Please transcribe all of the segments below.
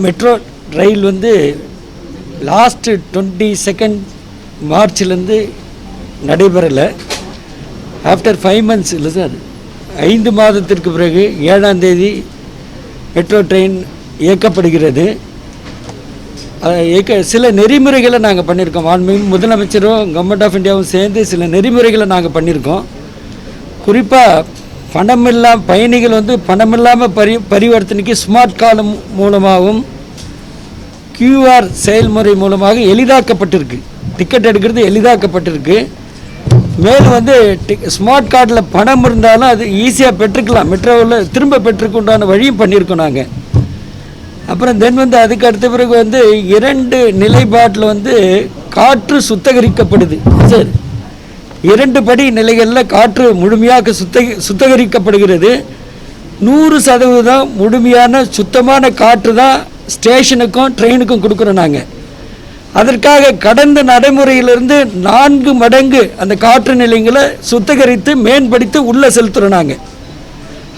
Metro rail வந்து last 22 மார்ச்லேருந்து நடைபெறலை. After 5 months இல்லை sir, 5 மாதத்திற்கு பிறகு 7ஆம் தேதி மெட்ரோ ட்ரெயின் இயக்கப்படுகிறது. சில நெறிமுறைகளை நாங்கள் பண்ணியிருக்கோம். மாண்புமிகு முதலமைச்சரும் கவர்மெண்ட் ஆஃப் இந்தியாவும் சேர்ந்து சில நெறிமுறைகளை நாங்கள் பண்ணியிருக்கோம். குறிப்பாக பயணிகள் வந்து பணமில்லாமல் பரிவர்த்தனைக்கு ஸ்மார்ட் கார்டு மூலமாகவும் QR செயல்முறை மூலமாக எளிதாக்கப்பட்டிருக்கு. டிக்கெட் எடுக்கிறது எளிதாக்கப்பட்டிருக்கு. மேலும் வந்து ஸ்மார்ட் கார்டில் பணம் இருந்தாலும் அது ஈஸியாக பெற்றுக்கலாம். மெட்ரோவில் திரும்ப பெற்றுக்கொண்டான வழியும் பண்ணியிருக்கோம் நாங்கள். அப்புறம் வந்து அதுக்கு அடுத்த பிறகு வந்து 2 நிலைப்பாட்டில் வந்து காற்று சுத்திகரிக்கப்படுது சார். 2 படி நிலைகளில் காற்று முழுமையாக சுத்திகரிக்கப்படுகிறது. 100% முழுமையான சுத்தமான காற்று தான் ஸ்டேஷனுக்கும் ட்ரெயினுக்கும் கொடுக்குறோம் நாங்கள். அதற்காக கடந்த நடைமுறையிலிருந்து 4 மடங்கு அந்த காற்று நிலையங்களை சுத்திகரித்து மேம்படுத்தி உள்ளே செலுத்துகிறோம் நாங்கள்.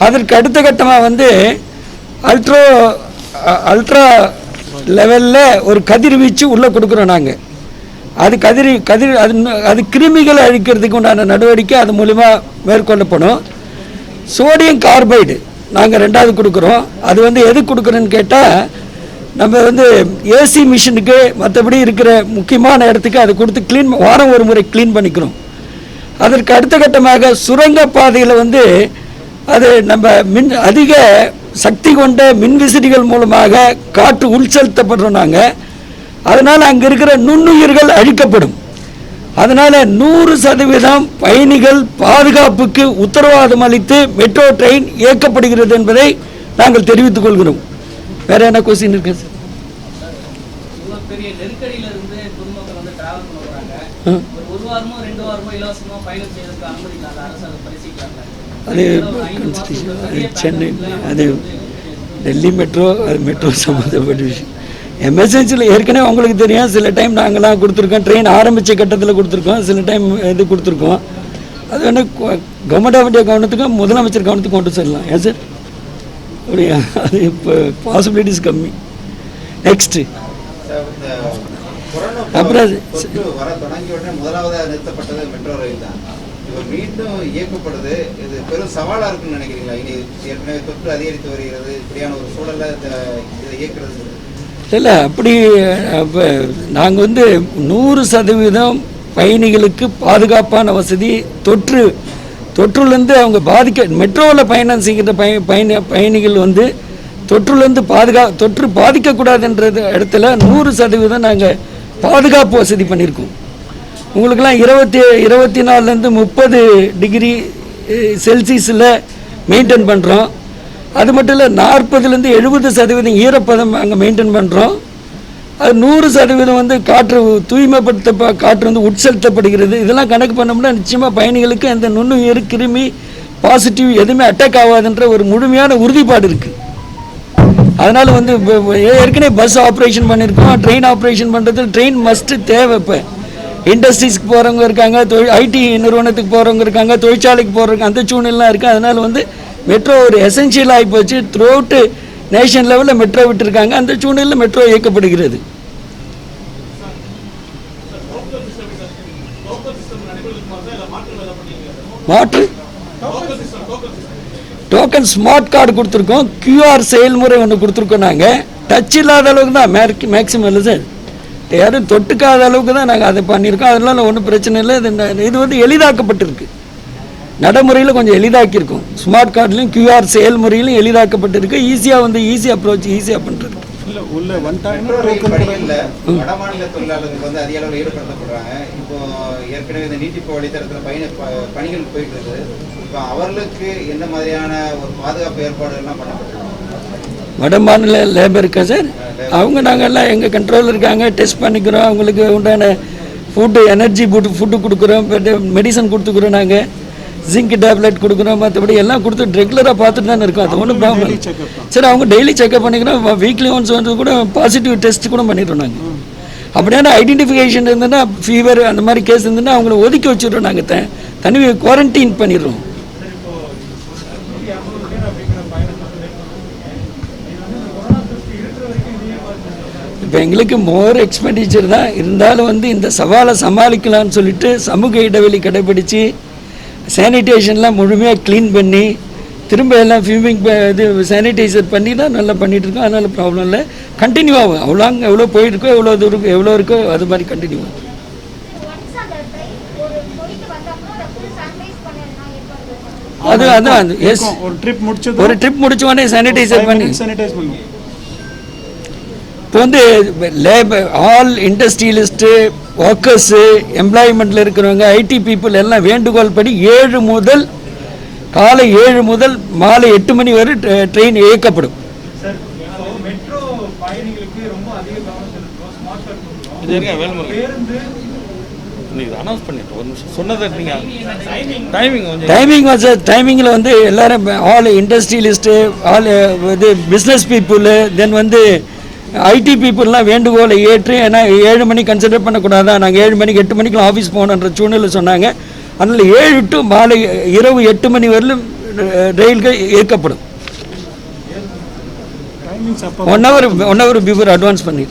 அதற்கு அடுத்த கட்டமாக வந்து அல்ட்ரா லெவலில் ஒரு கதிர்வீச்சு உள்ளே கொடுக்குறோம் நாங்கள். அது அது கிருமிகளை அழிக்கிறதுக்கு உண்டான நடவடிக்கை அது மூலிமா மேற்கொள்ளப்படும். சோடியம் கார்பைடு நாங்கள் 2வது கொடுக்குறோம். அது வந்து எது கொடுக்குறோன்னு கேட்டால், நம்ம வந்து ஏசி மிஷினுக்கு மற்றபடி இருக்கிற முக்கியமான இடத்துக்கு அதை கொடுத்து வாரம் ஒரு முறை க்ளீன் பண்ணிக்கிறோம். அதற்கு அடுத்த கட்டமாக சுரங்கப்பாதையில் வந்து அது நம்ம அதிக சக்தி கொண்ட மின்விசிறிகள் மூலமாக காற்று உள்செலுத்தப்படுறோம் நாங்கள். அதனால் அங்கே இருக்கிற நுண்ணுயிர்கள் அழிக்கப்படும். அதனால் 100% பயணிகள் பாதுகாப்புக்கு உத்தரவாதம் அளித்து மெட்ரோ ட்ரெயின் இயக்கப்படுகிறது என்பதை நாங்கள் தெரிவித்துக் கொள்கிறோம். வேறு என்ன கொஸ்டின் இருக்கு சார்? அது சென்னை, அது டெல்லி மெட்ரோ, அது மெட்ரோ சம்மந்தப்பட்ட விஷயம். எமர்ஜென்சியில் ஏற்கனவே உங்களுக்கு தெரியும், சில டைம் நாங்களாம் கொடுத்துருக்கோம். ட்ரெயின் ஆரம்பித்த கட்டத்தில் கொடுத்துருக்கோம், சில டைம் இது கொடுத்துருக்கோம். அது வேணால் கவர்மெண்ட் ஆஃப் இந்தியா கவனத்துக்கும் முதலமைச்சர் கவனத்துக்கும் கொண்டு செல்லலாம். ஏன் சார்? அப்படியா? அது இப்போ பாசிபிலிட்டிஸ் கம்மி. நெக்ஸ்ட்டு அப்புறம் முதலாவதாக நிறுத்தப்பட்டது மெட்ரோ ரயில் தான். மீண்டும் இயக்கப்படுது. இது பெரும் சவாலாக இருக்குன்னு நினைக்கிறீங்களா? இனி ஏற்கனவே தொற்று அதிகரித்து வருகிறது, இப்படியான ஒரு சூழலில் இதை இயக்கிறது இல்லை. அப்படி இப்போ நாங்கள் வந்து 100% பயணிகளுக்கு பாதுகாப்பான வசதி, தொற்றுலேருந்து அவங்க மெட்ரோவில் பயணம் செய்கிற பயணிகள் வந்து தொற்றுலேருந்து தொற்று பாதிக்கக்கூடாதுன்றது இடத்துல 100% நாங்கள் பாதுகாப்பு வசதி பண்ணியிருக்கோம். உங்களுக்கெல்லாம் 24லேருந்து 30 டிகிரி செல்சியஸில் மெயின்டைன் பண்ணுறோம். அது மட்டும் இல்லை, 40லேருந்து 70% ஈரப்பதம் அங்கே மெயின்டைன் பண்ணுறோம். அது 100% வந்து காற்று தூய்மைப்படுத்த காற்று வந்து உட்செலுத்தப்படுகிறது. இதெல்லாம் கணக்கு பண்ணோம்னா நிச்சயமாக பயணிகளுக்கு எந்த நுண்ணுயிர் கிருமி பாசிட்டிவ் எதுவுமே அட்டாக் ஆகாதுன்ற ஒரு முழுமையான உறுதிப்பாடு இருக்குது. அதனால் வந்து ஏற்கனவே பஸ் ஆப்ரேஷன் பண்ணியிருக்கோம். ட்ரெயின் ஆப்ரேஷன் பண்ணுறது ட்ரெயின் மஸ்ட்டு தேவை. இப்போ இண்டஸ்ட்ரீஸ்க்கு போகிறவங்க இருக்காங்க, ஐடி நிறுவனத்துக்கு போகிறவங்க இருக்காங்க, தொழிற்சாலைக்கு போகிறவங்க, அந்த சூழ்நிலாம் இருக்குது. அதனால் வந்து மெட்ரோ ஒரு எசென்ஷியல் ஆகி போச்சு. த்ரூ அவுட்டு நேஷன் லெவலில் மெட்ரோ விட்டுருக்காங்க. அந்த சூழ்நிலையில் மெட்ரோ இயக்கப்படுகிறது. டோக்கன் ஸ்மார்ட் கார்டு கொடுத்துருக்கோம். QR செயல்முறை ஒன்று கொடுத்துருக்கோம். நாங்கள் டச் இல்லாத அளவுக்கு தான் மேக்ஸிமம் இல்லை சார், யாரும் தொட்டுக்காத அளவுக்கு தான் நாங்கள் அதை பண்ணியிருக்கோம். அதனால ஒன்றும் பிரச்சனை இல்லை. இது வந்து எளிதாக்கப்பட்டிருக்கு, நடைமுறையில் கொஞ்சம் எளிதாக்கியிருக்கோம். ஸ்மார்ட் கார்டுலையும் QR செயல்முறையிலும் எளிதாக்கப்பட்டிருக்கு. ஈஸி அப்ரோச், ஈஸியாக பண்ணுறது. வடமாநில தொழிலாளர்கள் வந்து அதிக அளவில் ஈடுபடுத்தப்படுறாங்க. இப்போ ஏற்கனவே இந்த நீட்டிப்பு வழித்தடத்தில் பணிகள் போயிட்டு இருக்குது. இப்போ அவர்களுக்கு எந்த மாதிரியான ஒரு பாதுகாப்பு ஏற்பாடுகள்லாம் பண்ணப்பட்டிருக்காங்க? வட மாநில லேபர் இருக்கா சார்? அவங்க நாங்கள்லாம் எங்கள் கண்ட்ரோலில் இருக்காங்க, டெஸ்ட் பண்ணிக்கிறோம். அவங்களுக்கு உண்டான எனர்ஜி ஃபுட்டு கொடுக்குறோம், மெடிசன் கொடுத்துக்குறோம். நாங்கள் ஜிங்க் டேப்லெட் கொடுக்குறோம். மற்றபடி எல்லாம் கொடுத்து ரெகுலராக பார்த்துட்டு தானே இருக்கோம். அது ஒன்றும் ப்ராப்ளம் இல்லை சார். அவங்க டெய்லி செக்அப் பண்ணிக்கிறோம். வீக்லி ஒன்ஸ் வந்து கூட பாசிட்டிவ் டெஸ்ட் கூட பண்ணிடுறோம் நாங்கள். அப்படியான ஐடென்டிஃபிகேஷன் இருந்ததுன்னா, ஃபீவர் அந்த மாதிரி கேஸ் இருந்ததுன்னா அவங்கள ஒதுக்கி வச்சுடுறோம். நாங்கள் தனி குவாரண்டைன் பண்ணிடுறோம். இப்போ எங்களுக்கு மோர் எக்ஸ்பெண்டிச்சர் தான் இருந்தாலும் வந்து இந்த சவாலை சமாளிக்கலாம்னு சொல்லிட்டு சமூக இடைவெளி கடைபிடித்து சானிடேஷன்லாம் முழுமையாக க்ளீன் பண்ணி திரும்ப எல்லாம் ஃபியூமிங் இது சானிடைசர் பண்ணி தான் நல்லா பண்ணிகிட்ருக்கோம். அதனால் ப்ராப்ளம் இல்லை, கண்டினியூ ஆகும். எவ்வளோ போயிருக்கோ எவ்வளோ தூரம் எவ்வளோ இருக்கோ அது மாதிரி கண்டினியூ ஆகும். அது அதான் எஸ், ஒரு ட்ரிப் முடிச்ச உடனே சானிடைசர் பண்ணி இப்போ வந்து லேபர் ஆல் இண்டஸ்ட்ரியலிஸ்ட்டு ஒர்க்கர்ஸு எம்ப்ளாய்மெண்ட்டில் இருக்கிறவங்க ஐடி பீப்புள் எல்லாம் வேண்டுகோள் படி காலை 7 முதல் மாலை 8 மணி வரை ட்ரெயின் இயக்கப்படும். டைமிங்கில் வந்து எல்லாரும் ஆல் இண்டஸ்ட்ரியலிஸ்ட்டு ஆல் இது பிஸ்னஸ் பீப்புள் தென் வந்து ஐடி பீப்புளெலாம் வேண்டுகோளை ஏற்று, ஏன்னா 7 மணிக்கு கன்சிடர் பண்ணக்கூடாதான், நாங்கள் 7 மணிக்கு 8 மணிக்கெலாம் ஆஃபீஸ் போகணுன்ற சூழ்நிலை சொன்னாங்க. அதனால் 7 to மாலை இரவு 8 மணி வரையிலும் ரயில்கள் இயக்கப்படும். 1 hour பிஃபோர் அட்வான்ஸ் பண்ணி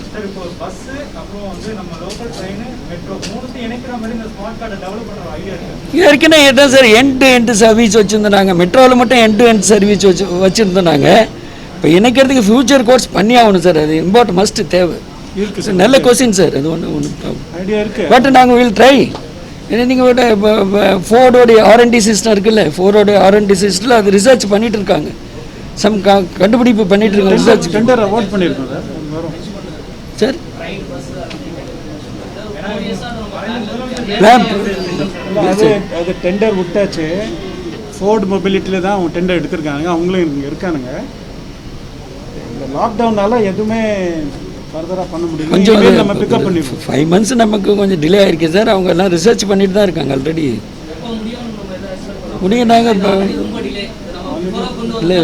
ஏற்கனவே தான் சார் எண்ட் சர்வீஸ் வச்சுருந்தோம். நாங்கள் மெட்ரோவில் மட்டும் எண்ட் சர்வீஸ் வச்சுருந்தோம். நாங்கள் இப்போ இணைக்கிறதுக்கு ஃபியூச்சர் கோர்ஸ் பண்ணி ஆகணும் சார், அது இம்பார்ட்டன் மஸ்ட் தேவை. நல்ல கொஸ்டின் சார், அது ஒன்று ஐடியா இருக்குது. பட் நாங்கள் வில் ட்ரை. ஏன்னா நீங்கள் ஃபோர்டோடைய R&D சிஸ்டம் இருக்குல்ல, ஃபோர்டோடைய R&D சிஸ்டத்தில் அது ரிசர்ச் பண்ணிகிட்டு இருக்காங்க, கண்டுபிடிப்பு பண்ணிகிட்டு இருக்காங்க. ரிசர்ச் டெண்டர் அவார்ட் பண்ணியிருக்கோம் சார். அது டெண்டர் விட்டாச்சு, ஃபோர்டு மொபிலிட்டியில் தான் அவங்க டெண்டர் எடுத்திருக்காங்க, அவங்களும் இங்கே இருக்கானுங்க. இந்த லாக்டவுனால எதுவுமே ஃபர்தராக பண்ண முடியல. கொஞ்சம் நம்ம பிக்கப் பண்ணிடுவோம். 5 months நமக்கு கொஞ்சம் டிலே ஆகிருக்கு சார். அவங்க எல்லாம் ரிசர்ச் பண்ணிட்டு தான் இருக்காங்க ஆல்ரெடி. முடியும் நாங்கள் இல்லை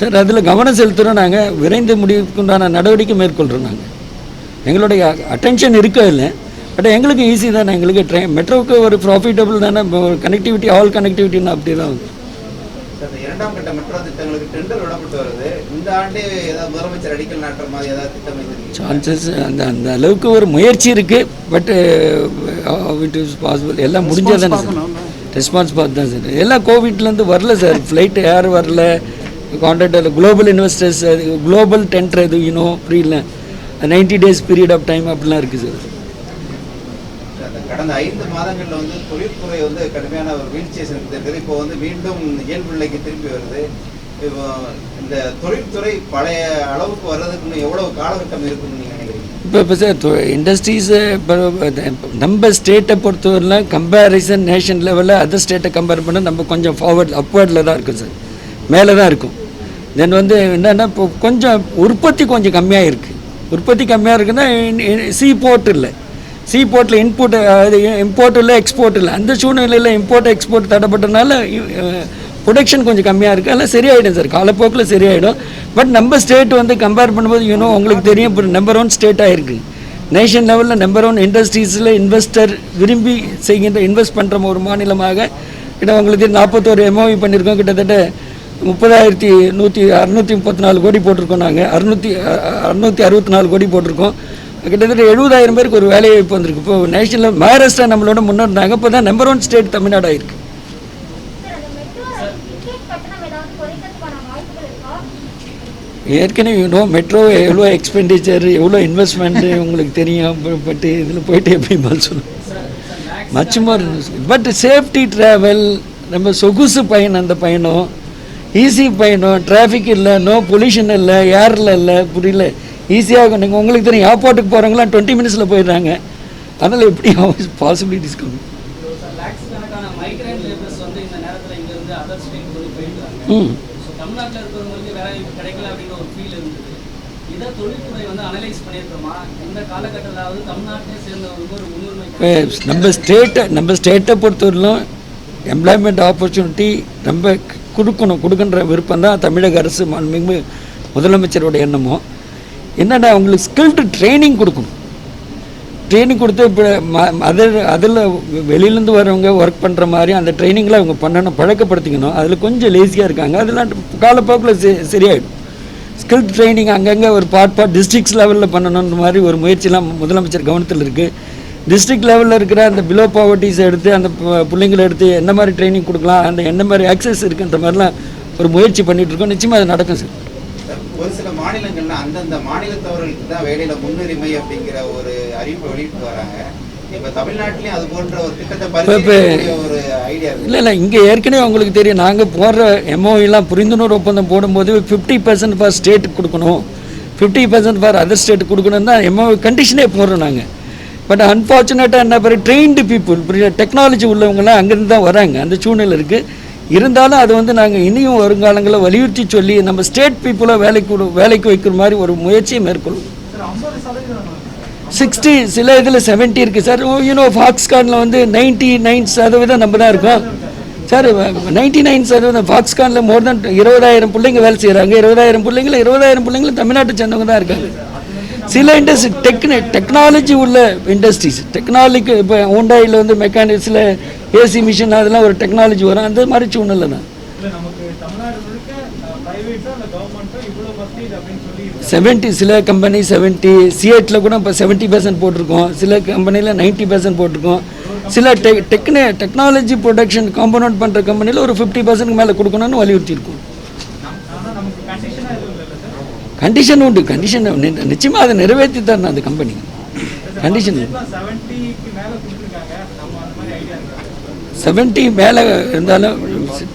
சார், அதில் கவனம் செலுத்துகிறோம். நாங்கள் விரைந்து முடிவுக்குண்டான நடவடிக்கை மேற்கொள்கிறோம். நாங்கள் எங்களுடைய அட்டென்ஷன் இருக்க இல்லை, பட் எங்களுக்கு ஈஸி தானே. எங்களுக்கு மெட்ரோவுக்கு ஒரு ப்ராஃபிட்டபிள் தானே, கனெக்டிவிட்டி ஆல் கனெக்டிவிட்டின்னு அப்படி தான். இரண்டாம் கட்ட மெட்ரோ திட்டங்களுக்கு டெண்டர் விடப்பட்டு வருது. இந்த ஆண்டு ஏதாவது முதலமைச்சர் அடிக்கல் நாட்டுற மாதிரி ஏதாவது திட்டம் சான்சஸ் அந்த அளவுக்கு ஒரு முயற்சி இருக்குது. But it is possible. எல்லாம் முடிஞ்சதானே சார், ரெஸ்பான்ஸ் பார்த்து தான் சார். எல்லாம் கோவிட்லேருந்து வரல சார், ஃப்ளைட்டு யாரும் வரல, contractor global investors global tender எது புரியல, 90 days பீரியட் ஆஃப் டைம் அப்படிலாம் இருக்குது சார். கடந்த 5 மாதங்களில் வந்து தொழில்துறை வந்து கடுமையான ஒரு வீழ்ச்சியை சந்தித்தது. இப்போ வந்து மீண்டும் இயல்பு நிலைக்கு திரும்பி வருது. இப்போ இந்த தொழில்துறை பழைய அளவுக்கு வர்றதுக்கு இன்னும் எவ்வளவு காலகட்டம் இருக்குன்னு நீங்கள் நினைக்கிறீங்க? இப்போ சார் இண்டஸ்ட்ரீஸு நம்ம ஸ்டேட்டை பொறுத்தவரையில் கம்பேரிசன் நேஷன் லெவலில் அதர் ஸ்டேட்டை கம்பேர் பண்ண நம்ம கொஞ்சம் அப்வர்டில் தான் இருக்கும் சார், மேலே தான் இருக்கும். தென் வந்து என்னென்னா இப்போ கொஞ்சம் உற்பத்தி கொஞ்சம் கம்மியாக இருக்குது. உற்பத்தி கம்மியாக இருக்குன்னா சீபோர்ட் இல்லை, சீபோர்ட்டில் இம்போர்ட் இல்லை, எக்ஸ்போர்ட் இல்லை. அந்த சூழ்நிலையில் இம்போர்ட் எக்ஸ்போர்ட் தடைப்பட்டனால ப்ரொடக்ஷன் கொஞ்சம் கம்மியாக இருக்குது. அதெல்லாம் சரியாயிடும் சார், காலப்போக்கில் சரியாயிடும். பட் நம்ம ஸ்டேட் வந்து கம்பேர் பண்ணும்போது உங்களுக்கு தெரியும், இப்போ நம்பர் 1 ஸ்டேட்டாக இருக்குது. நேஷன் லெவலில் நம்பர் 1 இண்டஸ்ட்ரீஸில் இன்வெஸ்டர் விரும்பி இன்வெஸ்ட் பண்ணுற ஒரு மாநிலமாக உங்களுக்கு 41 MOU பண்ணியிருக்கோம். கிட்டத்தட்ட 30,634 கோடி போட்டிருக்கோம். நாங்கள் 664 கோடி போட்டிருக்கோம். கிட்டத்தட்ட 70,000 பேருக்கு ஒரு வேலை வாய்ப்பு வந்திருக்கு. இப்போ நேஷனல் மகாராஷ்டிரா நம்மளோட முன்னேறினாங்க. இப்போ தான் நம்பர் 1 ஸ்டேட் தமிழ்நாடு ஆயிருக்கு. ஏற்கனவே மெட்ரோ எவ்வளோ எக்ஸ்பெண்டிச்சர், எவ்வளோ இன்வெஸ்ட்மெண்ட்டு உங்களுக்கு தெரியும். பட் இதில் போயிட்டு எப்படி பதில் சொல்லுவோம், much more. But safety travel, நம்ம சொகுசு பயணம், அந்த பயணம் ஈஸி பயணம், டிராஃபிக் இல்லை, நோ பொல்யூஷன் இல்லை, ஏரில் இல்லை, புரியல, ஈஸியாக நீங்கள் உங்களுக்கு தெரியும். ஏர்போர்ட்டுக்கு போகிறவங்களாம் 20 minutesல போயிடுறாங்க. அதனால் எப்படி பாசிபிலிட்டிஸ் கம்மி. நம்ம ஸ்டேட்டை பொறுத்தவரையிலும் எம்ப்ளாய்மெண்ட் ஆப்பர்ச்சுனிட்டி ரொம்ப கொடுக்குன்ற விருப்பம் தான் தமிழக அரசு மாண்புமிகு முதலமைச்சரோட எண்ணமும். என்னென்னா அவங்களுக்கு ஸ்கில்டு ட்ரைனிங் கொடுக்கணும். ட்ரைனிங் கொடுத்து இப்போ அதில் வெளியிலேருந்து வரவங்க ஒர்க் பண்ணுற மாதிரி அந்த ட்ரைனிங்கில் அவங்க பண்ணணும், பழக்கப்படுத்திக்கணும். அதில் கொஞ்சம் லேசியாக இருக்காங்க. அதெல்லாம் காலப்போக்கில் சரியாயிடும். ஸ்கில் ட்ரைனிங் அங்கங்கே ஒரு பார்ட் டிஸ்ட்ரிக்ஸ் லெவலில் பண்ணணுன்ற மாதிரி ஒரு முயற்சிலாம் முதலமைச்சர் கவனத்தில் இருக்குது. டிஸ்ட்ரிக்ட் லெவலில் இருக்கிற அந்த பிலோ பாவர்ட்டிஸ் எடுத்து அந்த பிள்ளைங்களை எடுத்து என்ன மாதிரி ட்ரைனிங் கொடுக்கலாம், அந்த என்ன மாதிரி ஆக்சஸ் இருக்குன்ற மாதிரிலாம் ஒரு முயற்சி பண்ணிகிட்ருக்கோம். நிச்சயமாக அது நடக்கும் சார். ஒரு சில மாநிலங்கள்ல அந்தந்த மாநிலத்தவர்களுக்கு தான் வேலையில முன்னுரிமை அப்படிங்கிற ஒரு அறிவிப்பை வெளியிட்டு வராங்க. இப்போ தமிழ்நாட்டிலையும் அது போன்ற ஒரு திட்டத்தை பரிசீலிக்கக்கூடிய ஒரு ஐடியா இருக்கு. இல்லை இங்கே ஏற்கனவே உங்களுக்கு தெரியும், நாங்கள் போடுற எம்ஓவிலாம் புரிந்துணர்வு ஒப்பந்தம் போடும்போது 50% ஃபார் ஸ்டேட்டுக்கு கொடுக்கணும், 50% ஃபார் அதர் ஸ்டேட்டுக்கு கொடுக்கணும் தான் எம்ஓ கண்டிஷனே போடுறோம் நாங்கள். பட் அன்ஃபார்ச்சுனேட்டாக என்ன பிறகு ட்ரெயின்டு பீப்புள் டெக்னாலஜி உள்ளவங்களாம் அங்கேருந்து தான் வராங்க, அந்த சூழ்நிலை இருக்குது. இருந்தாலும் அது வந்து நாங்கள் இனியும் வருங்காலங்களில் வலியுறுத்தி சொல்லி நம்ம ஸ்டேட் பீப்புளை வேலைக்கு வைக்கிற மாதிரி ஒரு முயற்சியை மேற்கொள்ளும். 60 சில இதில் 70 இருக்குது சார். ஃபாக்ஸ்கானில் வந்து 99% நம்ம தான் இருக்கோம் சார். 99% ஃபாக்ஸ்கானில் மோர் தென் 20,000 பிள்ளைங்க வேலை செய்கிறாங்க. 20,000 பிள்ளைங்களும் தமிழ்நாட்டை சேர்ந்தவங்க தான் இருக்காங்க. சில இண்டஸ்ட்ரி டெக்னாலஜி உள்ள இண்டஸ்ட்ரீஸ் டெக்னாலஜிக்கு இப்போ ஹோண்டாயில் வந்து மெக்கானிக்ஸில் ஏசி மிஷின் அதெல்லாம் ஒரு டெக்னாலஜி வரும். அந்த மாதிரி சூழ்நிலை தான். 70 சில கம்பெனி 70 சிஎட்டில் கூட இப்போ 70% போட்டிருக்கோம். சில கம்பெனியில் 90% போட்டிருக்கோம். சில டெக்னாலஜி ப்ரொடக்ஷன் காம்போனன்ட் பண்ணுற கம்பெனியில் ஒரு 50% மேலே கொடுக்கணும்னு வலியுறுத்தியிருக்கோம். கண்டிஷன் உண்டு, கண்டிஷன் நிச்சயமாக அதை நிறைவேற்றி தரணும் அந்த கம்பெனி. கண்டிஷன் 70 மேலே இருந்தாலும்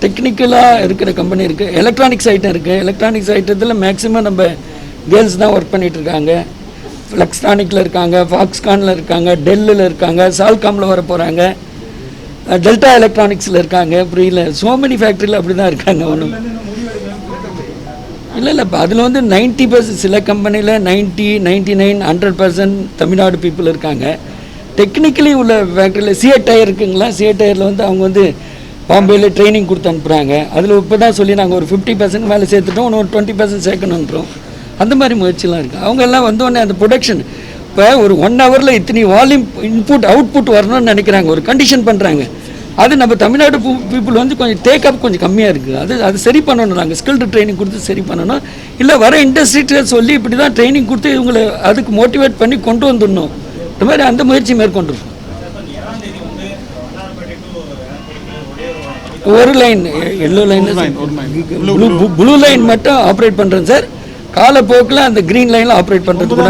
டெக்னிக்கலாக இருக்கிற கம்பெனி இருக்குது. எலக்ட்ரானிக்ஸ் ஐட்டம் இருக்குது. எலக்ட்ரானிக்ஸ் ஐட்டத்தில் மேக்ஸிமம் நம்ம கேர்ள்ஸ் தான் ஒர்க் பண்ணிகிட்ருக்காங்க. ஃப்ளெக்ஸ்ட்ரானிக்கில் இருக்காங்க, ஃபாக்ஸ்கானில் இருக்காங்க, டெல்லில் இருக்காங்க, சால்காமில் வர போகிறாங்க, டெல்டா எலக்ட்ரானிக்ஸில் இருக்காங்க. புரியல, சோ மெனி ஃபேக்ட்ரியில் அப்படி தான் இருக்காங்க. ஒன்றும் இல்லை இப்போ அதில் வந்து 90% சில கம்பெனியில் 90, 99, 100% தமிழ்நாடு பீப்புள் இருக்காங்க. டெக்னிக்கலி உள்ள ஃபேக்ட்ரியில் சிஎட் டயர் இருக்குங்களா, சிஎட் டயரில் வந்து அவங்க வந்து பாம்பேயில் ட்ரைனிங் கொடுத்து அனுப்புகிறாங்க. அதில் இப்போ தான் சொல்லி நாங்கள் ஒரு 50% மேலே சேர்த்துட்டோம், இன்னும் 20% சேர்க்கணுன்றோம். அந்த மாதிரி முயற்சிலாம் இருக்குது. அவங்க எல்லாம் வந்தோடனே அந்த ப்ரொடக்ஷன் இப்போ ஒரு 1 ஹவரில் இத்தனை வால்யூம் இன்புட் அவுட்புட் வரணும்னு நினைக்கிறாங்க, ஒரு கண்டிஷன் பண்ணுறாங்க. அது நம்ம தமிழ்நாடு பீப்புள் வந்து கொஞ்சம் டேக்அப் கொஞ்சம் கம்மியாக இருக்குது. அது சரி பண்ணணும். நாங்கள் ஸ்கில்டு ட்ரைனிங் கொடுத்து சரி பண்ணணும். இல்லை வர இண்டஸ்ட்ரிட்ட சொல்லி இப்படி தான் ட்ரைனிங் கொடுத்து இவங்களை அதுக்கு மோட்டிவேட் பண்ணி கொண்டு வந்துடணும். இந்த மாதிரி அந்த முயற்சி மேற்கொண்டிருக்கோம். ஒரு line yellow line blue line மட்டும் ஆப்ரேட் பண்ணுறேன் சார். காலப்போக்கில் அந்த க்ரீன் லைனில் ஆப்ரேட் பண்ணுறதுக்கு கூட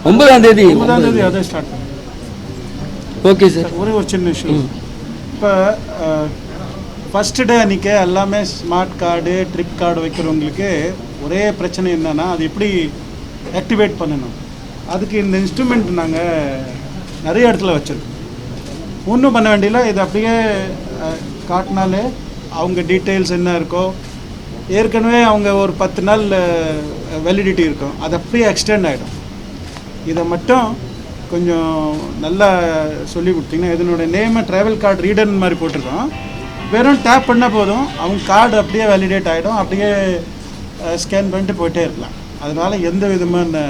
9ஆம் தேதி ஓகே சார். ஒரே ஒரு சின்ன விஷயம். இப்போ ஃபஸ்ட்டு டே அன்றைக்கி எல்லாமே ஸ்மார்ட் கார்டு ட்ரிப் கார்டு வைக்கிறவங்களுக்கு ஒரே பிரச்சனை என்னென்னா அது எப்படி ஆக்டிவேட் பண்ணணும். அதுக்கு இந்த இன்ஸ்ட்ருமெண்ட் நாங்கள் நிறைய இடத்துல வச்சுருக்கோம். ஒன்றும் பண்ண வேண்டியதில்லை, இது அப்படியே காட்டினாலே அவங்க டீட்டெயில்ஸ் என்ன இருக்கோ, ஏற்கனவே அவங்க ஒரு 10 நாள் வேலிடிட்டி இருக்கும், அது அப்படியே எக்ஸ்டெண்ட் ஆகிடும். இதை மட்டும் கொஞ்சம் நல்லா சொல்லி கொடுத்தீங்கன்னா, இதனுடைய நேமை ட்ராவல் கார்டு ரீடர்னு மாதிரி போட்டிருக்கோம். வெறும் டேப் பண்ணால் போதும், அவங்க கார்டு அப்படியே வேலிடேட் ஆகிடும், அப்படியே ஸ்கேன் பண்ணிட்டு போயிட்டே இருக்கலாம். அதனால் எந்த விதமான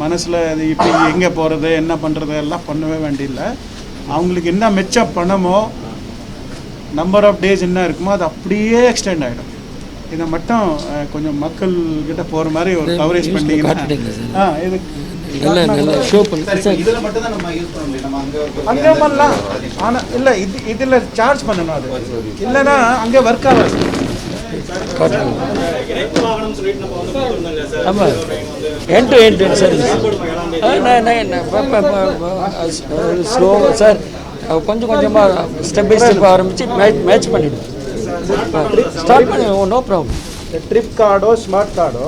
மனசில் இது இப்படி எங்கே போகிறது என்ன பண்ணுறது எல்லாம் பண்ணவே வேண்டியதில்லை. அவங்களுக்கு என்ன மெச்சப் பண்ணமோ நம்பர் ஆஃப் டேஸ் என்ன இருக்குமோ அது அப்படியே எக்ஸ்டெண்ட் ஆகிடும். இதை மட்டும் கொஞ்சம் மக்கள்கிட்ட போகிற மாதிரி ஒரு கவரேஜ் பண்ணிட்டீங்கன்னா இது அங்கே பண்ணலாம். ஆனால் இல்லை இதில் சார்ஜ் பண்ணணும். அது இல்லைன்னா அங்கே ஒர்க் ஆகாது. ஆமாம், end to end service. Slow sir, கொஞ்சம் கொஞ்சமாக ஸ்டெப் பை ஸ்டெப் ஆரம்பித்து மேட்ச் பண்ணிவிடும். ஸ்டார்ட் பண்ணி நோ ப்ராப்ளம். ட்ரிப் கார்டோ ஸ்மார்ட் கார்டோ